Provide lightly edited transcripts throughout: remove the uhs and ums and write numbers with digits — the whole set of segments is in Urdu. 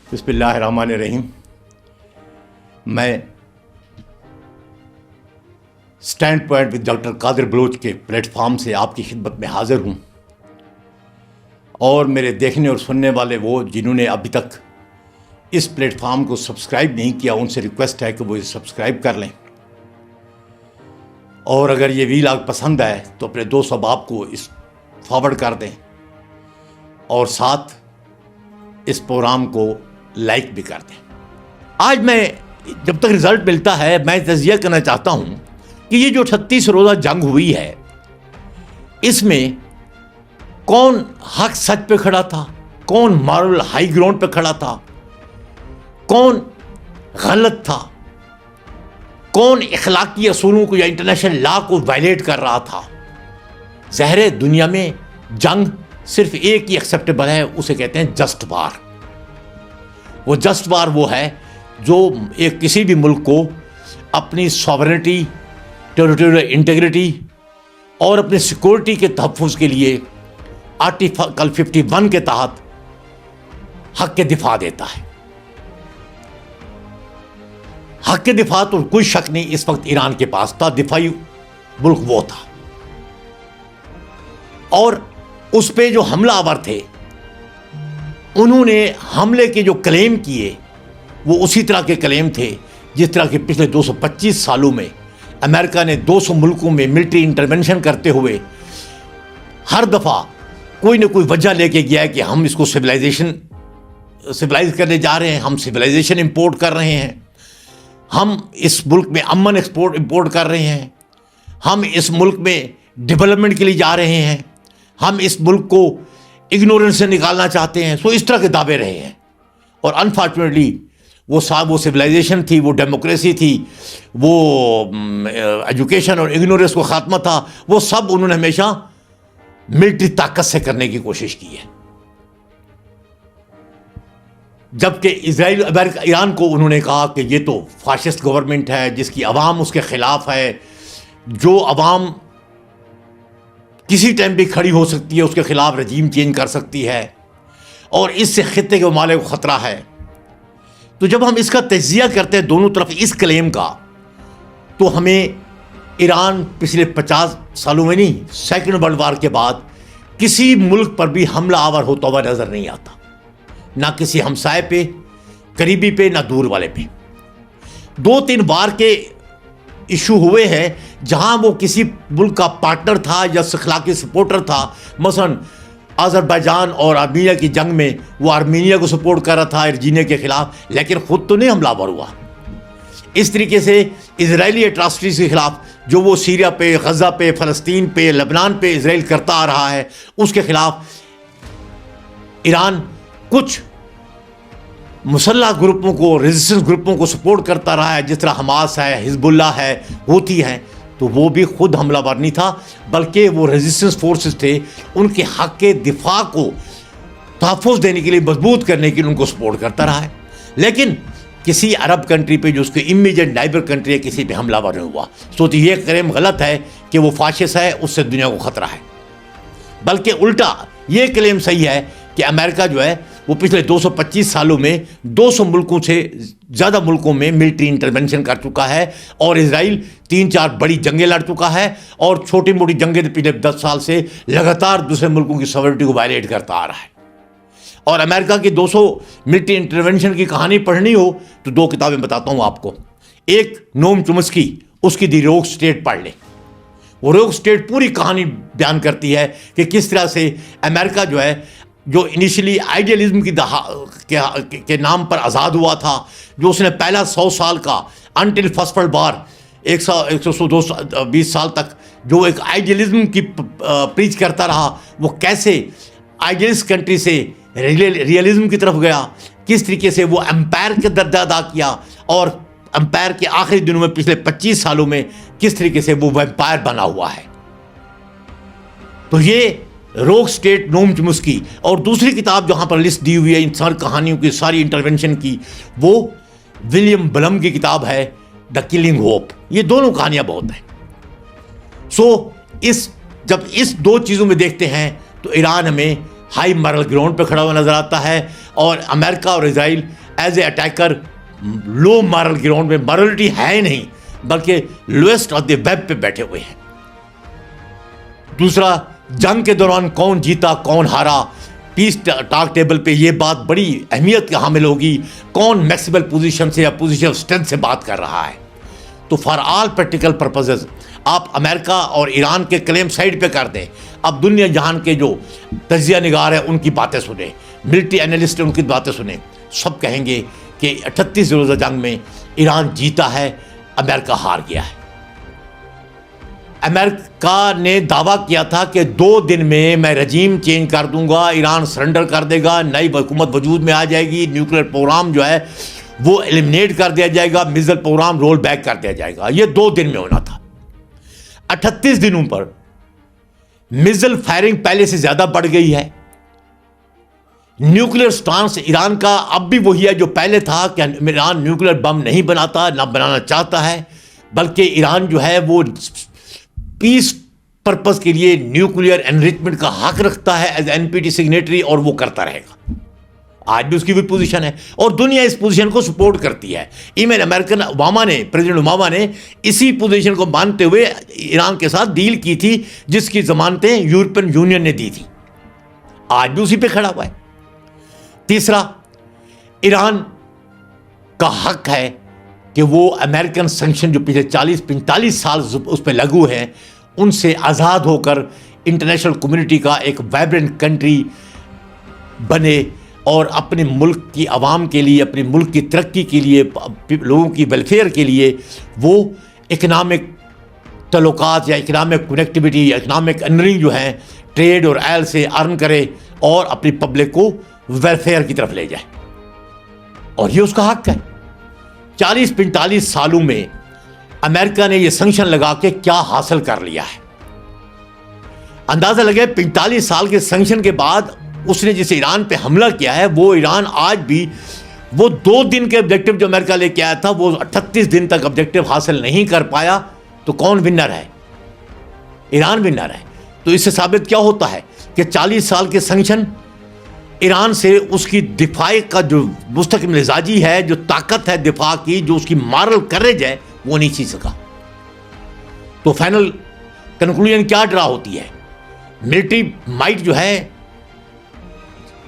بسم اللہ الرحمن الرحیم. میں اسٹینڈ پوائنٹ ود ڈاکٹر قادر بلوچ کے پلیٹ فارم سے آپ کی خدمت میں حاضر ہوں، اور میرے دیکھنے اور سننے والے وہ جنہوں نے ابھی تک اس پلیٹ فارم کو سبسکرائب نہیں کیا، ان سے ریکویسٹ ہے کہ وہ اسے سبسکرائب کر لیں، اور اگر یہ ویلاگ پسند آئے تو اپنے دوست احباب کو اس فارورڈ کر دیں، اور ساتھ اس پروگرام کو لائک بھی کر دیں. آج میں جب تک رزلٹ ملتا ہے میں تجزیہ کرنا چاہتا ہوں کہ یہ جو 36 روزہ جنگ ہوئی ہے، اس میں کون حق سچ پہ کھڑا تھا، کون مارل ہائی گراؤنڈ پہ کھڑا تھا، کون غلط تھا، کون اخلاقی اصولوں کو یا انٹرنیشنل لا کو وائلیٹ کر رہا تھا. ظاہر دنیا میں جنگ صرف ایک ہی ایکسیپٹیبل ہے، اسے کہتے ہیں جسٹ وار. وہ جسٹ وار وہ ہے جو ایک کسی بھی ملک کو اپنی ساورنٹی، ٹیریٹوریل انٹیگریٹی اور اپنی سیکورٹی کے تحفظ کے لیے آرٹیکل 51 کے تحت حق کے دفاع دیتا ہے. حق کے دفاع تو کوئی شک نہیں اس وقت ایران کے پاس تھا، دفاعی ملک وہ تھا، اور اس پہ جو حملہ آور تھے انہوں نے حملے کے جو کلیم کیے وہ اسی طرح کے کلیم تھے جس طرح کے پچھلے 225 سالوں میں امریکہ نے 200 ملکوں میں ملٹری انٹرونشن کرتے ہوئے ہر دفعہ کوئی نہ کوئی وجہ لے کے گیا ہے کہ ہم اس کو سویلائز کرنے جا رہے ہیں، ہم سویلائزیشن امپورٹ کر رہے ہیں، ہم اس ملک میں امن امپورٹ کر رہے ہیں، ہم اس ملک میں ڈیولپمنٹ کے لیے جا رہے ہیں، ہم اس ملک کو اگنورنس سے نکالنا چاہتے ہیں. سو اس طرح کے دعوے رہے ہیں، اور انفارچونیٹلی وہ سویلائزیشن تھی، وہ ڈیموکریسی تھی، وہ ایجوکیشن اور اگنورنس کو خاتمہ تھا، وہ سب انہوں نے ہمیشہ ملٹری طاقت سے کرنے کی کوشش کی ہے. جبکہ اسرائیل امریکہ ایران کو انہوں نے کہا کہ یہ تو فاشسٹ گورنمنٹ ہے جس کی عوام اس کے خلاف ہے، جو عوام کسی ٹائم بھی کھڑی ہو سکتی ہے، اس کے خلاف رجیم چینج کر سکتی ہے، اور اس سے خطے کے ممالک کو خطرہ ہے. تو جب ہم اس کا تجزیہ کرتے ہیں دونوں طرف اس کلیم کا، تو ہمیں ایران پچھلے 50 سالوں میں نہیں، سیکنڈ ورلڈ وار کے بعد کسی ملک پر بھی حملہ آور ہوتا ہوا نظر نہیں آتا، نہ کسی ہمسائے پہ، قریبی پہ، نہ دور والے پہ. 2-3 بار کے ایشو ہوئے ہیں جہاں وہ کسی ملک کا پارٹنر تھا یا اخلاقی سپورٹر تھا. مثلا آذربائیجان اور آرمینیا کی جنگ میں وہ آرمینیا کو سپورٹ کر رہا تھا ارجینیا کے خلاف، لیکن خود تو نہیں حملہ آور ہوا. اس طریقے سے اسرائیلی اٹراسٹیز کے خلاف جو وہ سیریا پہ، غزہ پہ، فلسطین پہ، لبنان پہ اسرائیل کرتا آ رہا ہے، اس کے خلاف ایران کچھ مسلح گروپوں کو، ریزسٹنس گروپوں کو سپورٹ کرتا رہا ہے، جس طرح حماس ہے، حزب اللہ ہے، ہوتی ہیں. تو وہ بھی خود حملہ آور نہیں تھا، بلکہ وہ ریزسٹنس فورسز تھے، ان کے حق کے دفاع کو تحفظ دینے کے لیے، مضبوط کرنے کے لیے ان کو سپورٹ کرتا رہا ہے. لیکن کسی عرب کنٹری پہ جو اس کے امیجیٹ نائبر کنٹری ہے، کسی پہ حملہ آور نہیں ہوا. تو یہ کلیم غلط ہے کہ وہ فاشسٹ ہے، اس سے دنیا کو خطرہ ہے. بلکہ الٹا یہ کلیم صحیح ہے کہ امریکہ جو ہے وہ پچھلے 225 سالوں میں 200 ملکوں سے زیادہ ملکوں میں ملٹری انٹرونشن کر چکا ہے، اور اسرائیل 3-4 بڑی جنگیں لڑ چکا ہے، اور چھوٹی موٹی جنگیں پچھلے 10 سال سے لگاتار دوسرے ملکوں کی ساورنٹی کو وائلیٹ کرتا آ رہا ہے. اور امریکہ کی 200 ملٹری انٹرونشن کی کہانی پڑھنی ہو تو 2 کتابیں بتاتا ہوں آپ کو. ایک نوم چومسکی، اس کی دی روگ اسٹیٹ پڑھ لیں. وہ روگ اسٹیٹ پوری کہانی بیان کرتی ہے کہ کس طرح سے امریکہ جو ہے، جو انیشلی آئیڈیلزم کے نام پر آزاد ہوا تھا، جو اس نے پہلا 100 سال کا انٹل فرسٹ ورلڈ وار 120 سال تک جو ایک آئیڈیلزم کی پریچ کرتا رہا، وہ کیسے آئیڈیلسٹ کنٹری سے ریئلزم کی طرف گیا، کس طریقے سے وہ امپائر کا درجہ ادا کیا، اور امپائر کے آخری دنوں میں پچھلے 25 سالوں میں کس طریقے سے وہ ویمپائر بنا ہوا ہے. تو یہ روگ اسٹیٹ نوم چومسکی. اور دوسری کتاب جہاں پر لسٹ دی ہوئی ہے ان ساری کہانیوں کی، ساری انٹرونشن کی، وہ ولیم بلم کی کتاب ہے دا کلنگ ہوپ. یہ دونوں کہانیاں بہت ہیں. جب اس 2 چیزوں میں دیکھتے ہیں تو ایران ہمیں ہائی مارل گراؤنڈ پہ کھڑا ہوا نظر آتا ہے، اور امریکہ اور Israel as a attacker low moral ground میں، مارلٹی ہے ہی نہیں، بلکہ لوئسٹ آف دی ویب پہ بیٹھے ہوئے ہیں۔ دوسرا، جنگ کے دوران کون جیتا کون ہارا، پیس ٹاک ٹیبل پہ یہ بات بڑی اہمیت کا حامل ہوگی، کون میکسیمل پوزیشن سے یا پوزیشن آف اسٹرینتھ سے بات کر رہا ہے۔ تو فار آل پریکٹیکل پرپزز آپ امریکہ اور ایران کے کلیم سائڈ پہ کر دیں، اب دنیا جہان کے جو تجزیہ نگار ہیں ان کی باتیں سنیں، ملٹری اینالسٹ ان کی باتیں سنیں، سب کہیں گے کہ 38 روزہ جنگ میں ایران جیتا ہے، امریکہ ہار گیا ہے۔ امریکہ نے دعویٰ کیا تھا کہ 2 دن میں رجیم چینج کر دوں گا، ایران سرنڈر کر دے گا، نئی حکومت وجود میں آ جائے گی، نیوکلیر پروگرام جو ہے وہ ایلیمنیٹ کر دیا جائے گا، میزائل پروگرام رول بیک کر دیا جائے گا۔ یہ 2 دن میں ہونا تھا۔ 38 دنوں پر میزائل فائرنگ پہلے سے زیادہ بڑھ گئی ہے۔ نیوکلیر سٹانس ایران کا اب بھی وہی ہے جو پہلے تھا کہ ایران نیوکلیر بم نہیں بناتا، نہ بنانا چاہتا ہے، بلکہ ایران جو ہے وہ پیس پرپس کے لیے نیوکلیر انریچمنٹ کا حق رکھتا ہے as N P T signatory, اور وہ کرتا رہے گا۔ آج بھی اس کی بھی پوزیشن ہے اور دنیا اس پوزیشن کو سپورٹ کرتی ہے۔ ایون امریکن پریزیڈنٹ اوباما نے اسی پوزیشن کو مانتے ہوئے ایران کے ساتھ ڈیل کی تھی، جس کی ضمانتیں یورپین یونین نے دی تھی، آج بھی اسی پہ کھڑا ہوا ہے۔ تیسرا، ایران کا حق ہے کہ وہ امریکن سینکشن جو پچھلے 40-45 سال اس پہ لاگو ہیں، ان سے آزاد ہو کر انٹرنیشنل کمیونٹی کا ایک وائبرنٹ کنٹری بنے، اور اپنے ملک کی عوام کے لیے، اپنے ملک کی ترقی کے لیے، لوگوں کی ویلفیئر کے لیے وہ اکنامک تعلقات یا اکنامک کنیکٹیوٹی یا اکنامک ارننگ جو ہیں ٹریڈ اور آئل سے ارن کرے اور اپنی پبلک کو ویلفیئر کی طرف لے جائے، اور یہ اس کا حق ہے۔ 40-45 سالوں میں امریکہ نے یہ سینکشن لگا کے کیا حاصل کر لیا ہے؟ اندازہ لگے 45 سال کے سینکشن کے بعد اس نے جس ایران پہ حملہ کیا ہے، وہ ایران آج بھی وہ 2 دن کے آبجیکٹو جو امریکہ لے کے آیا تھا، وہ 38 دن تک آبجیکٹو حاصل نہیں کر پایا، تو کون ونر ہے؟ ایران ونر ہے۔ تو اس سے ثابت کیا ہوتا ہے کہ 40 سال کے سینکشن ایران سے اس کی دفاع کا جو مستقل مزاجی ہے، جو طاقت ہے دفاع کی، جو اس کی مارل کریج ہے، وہ نہیں سیکھ سکا۔ تو فائنل کنکلوژن کیا ڈرا ہوتی ہے؟ ملٹری مائٹ جو ہے،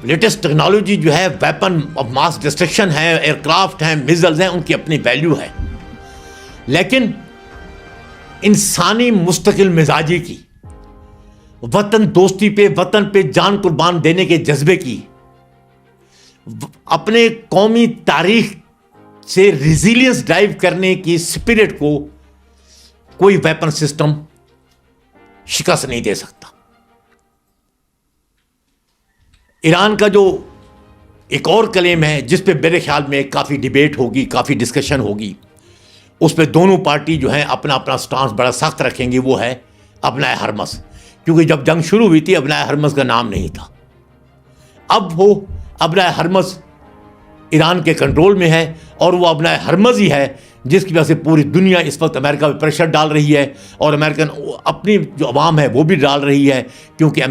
لیٹسٹ ٹیکنالوجی جو ہے، ویپن آف ماس ڈسٹرکشن ہے، ایئر کرافٹ ہیں، میزائلز ہیں، ان کی اپنی ویلیو ہے، لیکن انسانی مستقل مزاجی کی، وطن دوستی پہ، وطن پہ جان قربان دینے کے جذبے کی، اپنے قومی تاریخ سے ریزیلینس ڈرائیو کرنے کی سپرٹ کو کوئی ویپن سسٹم شکست نہیں دے سکتا۔ ایران کا جو ایک اور کلیم ہے، جس پہ میرے خیال میں کافی ڈیبیٹ ہوگی، کافی ڈسکشن ہوگی، اس پہ دونوں پارٹی جو ہیں اپنا اپنا سٹانس بڑا سخت رکھیں گی، وہ ہے ابنائے ہرمز، کیونکہ جب جنگ شروع ہوئی تھی ابنائے ہرمز کا نام نہیں تھا، اب وہ ابنائے ہرمز ایران کے کنٹرول میں ہے، اور وہ ابنائے ہرمز ہی ہے جس کی وجہ سے پوری دنیا اس وقت امریکہ پہ پریشر ڈال رہی ہے، اور امریکن اپنی جو عوام ہے وہ بھی ڈال رہی ہے، کیونکہ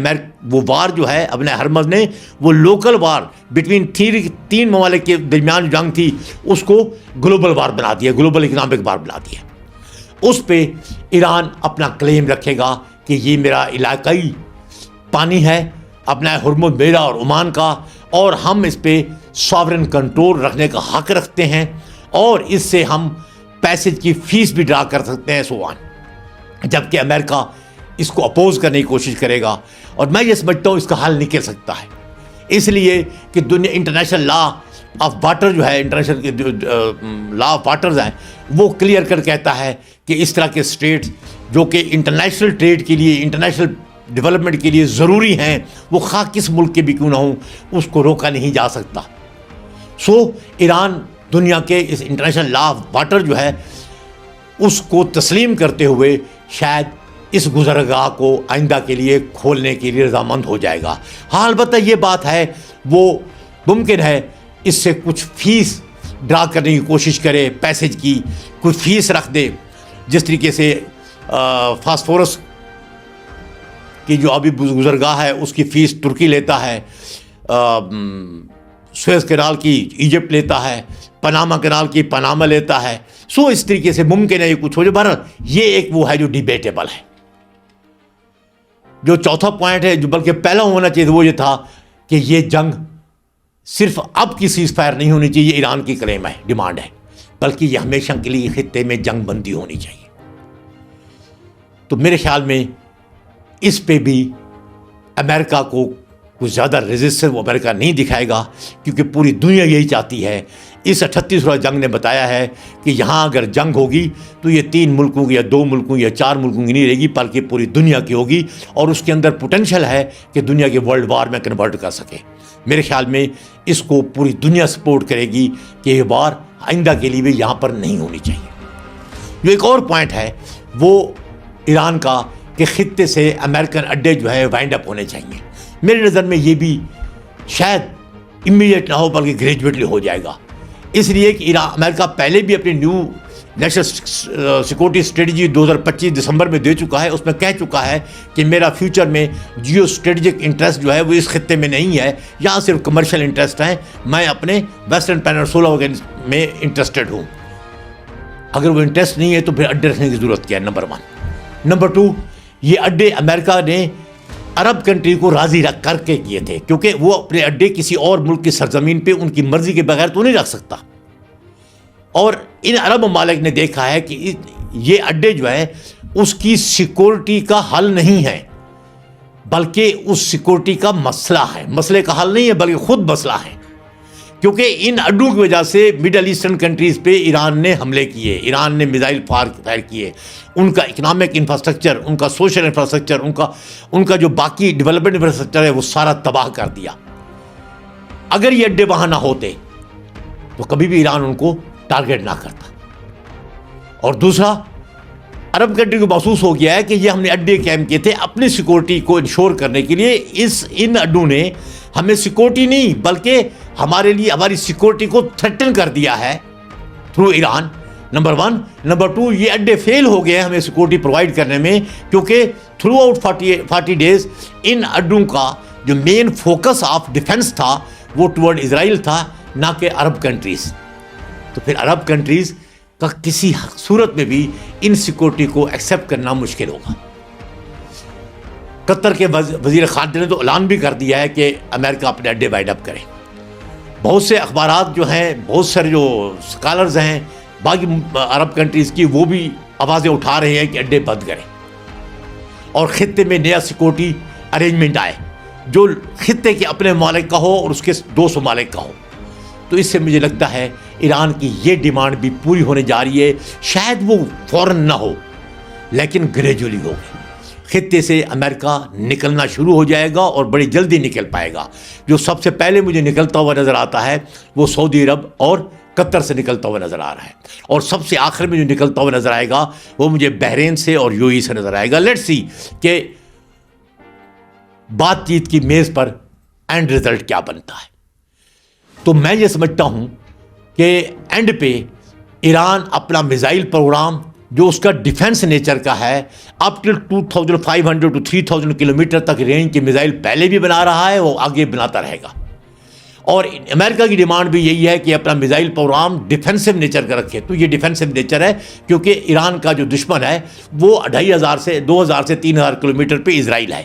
وہ وار جو ہے ابنائے ہرمز نے، وہ لوکل وار بٹوین 3 ممالک کے درمیان جنگ تھی، اس کو گلوبل وار بنا دیا، گلوبل اکنامک وار بنا دیا۔ اس پہ ایران اپنا کلیم رکھے گا کہ یہ میرا علاقائی پانی ہے، ابنائے ہرمز میرا اور عمان کا، اور ہم اس پہ ساورن کنٹرول رکھنے کا حق رکھتے ہیں، اور اس سے ہم پیسج کی فیس بھی ڈرا کر سکتے ہیں، سوان، جبکہ امریکہ اس کو اپوز کرنے کی کوشش کرے گا، اور میں یہ سمجھتا ہوں اس کا حل نکل سکتا ہے، اس لیے کہ دنیا انٹرنیشنل لا آف واٹر جو ہے، انٹرنیشنل کے لا آف واٹرز ہیں، وہ کلیئر کر کہتا ہے کہ اس طرح کے اسٹیٹس جو کہ انٹرنیشنل ٹریڈ کے لیے، انٹرنیشنل ڈیولپمنٹ کے لیے ضروری ہیں، وہ خواہ کس ملک کے بھی کیوں نہ ہوں، اس کو روکا نہیں جا سکتا۔ ایران دنیا کے اس انٹرنیشنل لا آف واٹر جو ہے اس کو تسلیم کرتے ہوئے شاید اس گزرگاہ کو آئندہ کے لیے کھولنے کے لیے رضامند ہو جائے گا۔ ہاں، البتہ یہ بات ہے، وہ ممکن ہے اس سے کچھ فیس ڈرا کرنے کی کوشش کرے، پیسج کی کوئی فیس رکھ دے، جس طریقے سے فاسفورس کی جو ابھی گزرگاہ ہے اس کی فیس ترکی لیتا ہے، سویز کینال کی ایجپٹ لیتا ہے, پاناما کینال کی پاناما لیتا ہے. سو اس طریقے سے ممکن ہے یہ کچھ ہو جائے. بہرحال یہ ایک وہ ہے جو ڈیبیٹیبل ہے. جو چوتھا پوائنٹ ہے, جو بلکہ پہلا ہونا چاہیے, وہ یہ تھا کہ یہ جنگ صرف اب کی سیز فائر نہیں ہونی چاہیے, ایران کی کلیم ہے, ڈیمانڈ ہے, بلکہ یہ ہمیشہ کے لیے خطے میں جنگ بندی ہونی چاہیے. تو میرے خیال میں اس پہ بھی امریکہ کو کچھ زیادہ ریزسٹنس وہ امریکہ نہیں دکھائے گا, کیونکہ پوری دنیا یہی چاہتی ہے. اس 38 روزہ جنگ نے بتایا ہے کہ یہاں اگر جنگ ہوگی تو یہ 3 ملکوں کی یا 2 ملکوں یا 4 ملکوں کی نہیں رہے گی, بلکہ پوری دنیا کی ہوگی, اور اس کے اندر پوٹینشیل ہے کہ دنیا کے ورلڈ وار میں کنورٹ کر سکے. میرے خیال میں اس کو پوری دنیا سپورٹ کرے گی کہ یہ وار آئندہ کے لیے بھی یہاں پر نہیں ہونی چاہیے. جو ایک اور پوائنٹ ہے وہ ایران کا کہ خطے سے امریکن اڈے جو ہے وائنڈ اپ ہونے چاہیے. میری نظر میں یہ بھی شاید امیڈیٹ نہ ہو بلکہ گریجویٹلی ہو جائے گا, اس لیے کہ امریکہ پہلے بھی اپنی نیو نیشنل سیکورٹی اسٹریٹجی 2025 دسمبر میں دے چکا ہے. اس میں کہہ چکا ہے کہ میرا فیوچر میں جیو اسٹریٹجک انٹرسٹ جو ہے وہ اس خطے میں نہیں ہے, یہاں صرف کمرشل انٹرسٹ ہیں, میں اپنے ویسٹرن پینسولا میں انٹرسٹڈ ہوں. اگر وہ انٹرسٹ نہیں ہے تو پھر اڈے رکھنے کی ضرورت کیا ہے, نمبر 1. نمبر 2, یہ اڈے امریکہ نے عرب کنٹری کو راضی رکھ کر کے کیے تھے, کیونکہ وہ اپنے اڈے کسی اور ملک کی سرزمین پہ ان کی مرضی کے بغیر تو نہیں رکھ سکتا. اور ان عرب ممالک نے دیکھا ہے کہ یہ اڈے جو ہے اس کی سیکورٹی کا حل نہیں ہے, بلکہ اس سیکورٹی کا مسئلہ ہے. مسئلے کا حل نہیں ہے بلکہ خود مسئلہ ہے, کیونکہ ان اڈوں کی وجہ سے مڈل ایسٹرن کنٹریز پہ ایران نے حملے کیے, ایران نے میزائل فائر کیے. ان کا اکنامک انفراسٹرکچر, ان کا سوشل انفراسٹرکچر, ان کا جو باقی ڈیولپمنٹ انفراسٹرکچر ہے وہ سارا تباہ کر دیا. اگر یہ اڈے وہاں نہ ہوتے تو کبھی بھی ایران ان کو ٹارگیٹ نہ کرتا. اور دوسرا, عرب کنٹری کو محسوس ہو گیا ہے کہ یہ ہم نے اڈے قائم کیے تھے اپنی سیکورٹی کو انشور کرنے کے لیے, ان اڈوں نے ہمیں سیکورٹی نہیں بلکہ ہمارے لیے ہماری سیکورٹی کو تھریٹن کر دیا ہے تھرو ایران. نمبر 1. نمبر 2, یہ اڈے فیل ہو گئے ہمیں سیکورٹی پرووائڈ کرنے میں, کیونکہ تھرو آؤٹ 40 ڈیز ان اڈوں کا جو مین فوکس آف ڈیفنس تھا وہ ٹورڈ اسرائیل تھا, نہ کہ عرب کنٹریز. تو پھر عرب کنٹریز کا کسی صورت میں بھی ان سیکورٹی کو ایکسیپٹ کرنا مشکل ہوگا. قطر کے وزیر خارجہ نے تو اعلان بھی کر دیا ہے کہ امریکہ اپنے اڈے وائنڈ اپ کرے. بہت سے اخبارات جو ہیں, بہت سارے جو اسکالرز ہیں باقی عرب کنٹریز کی, وہ بھی آوازیں اٹھا رہے ہیں کہ اڈے بند کریں اور خطے میں نیا سیکورٹی ارینجمنٹ آئے جو خطے کے اپنے ممالک کا ہو اور اس کے دوست ممالک کا ہو. تو اس سے مجھے لگتا ہے ایران کی یہ ڈیمانڈ بھی پوری ہونے جا رہی ہے. شاید وہ فوراً نہ ہو لیکن گریجولی ہوگی. خطے سے امریکہ نکلنا شروع ہو جائے گا اور بڑی جلدی نکل پائے گا. جو سب سے پہلے مجھے نکلتا ہوا نظر آتا ہے وہ سعودی عرب اور قطر سے نکلتا ہوا نظر آ رہا ہے, اور سب سے آخر میں جو نکلتا ہوا نظر آئے گا وہ مجھے بحرین سے اور یو ای سے نظر آئے گا. لیٹس سی کہ بات چیت کی میز پر اینڈ رزلٹ کیا بنتا ہے. تو میں یہ سمجھتا ہوں کہ اینڈ پہ ایران اپنا میزائل پروگرام جو اس کا ڈیفنس نیچر کا ہے اپ ٹل 2500 to 3000 کلومیٹر تک رینج کے میزائل پہلے بھی بنا رہا ہے, وہ آگے بناتا رہے گا. اور امریکہ کی ڈیمانڈ بھی یہی ہے کہ اپنا میزائل پروگرام ڈیفینسو نیچر کا رکھے. تو یہ ڈیفینسو نیچر ہے کیونکہ ایران کا جو دشمن ہے وہ 2500 سے 2000 سے 3000 کلومیٹر پہ اسرائیل ہے.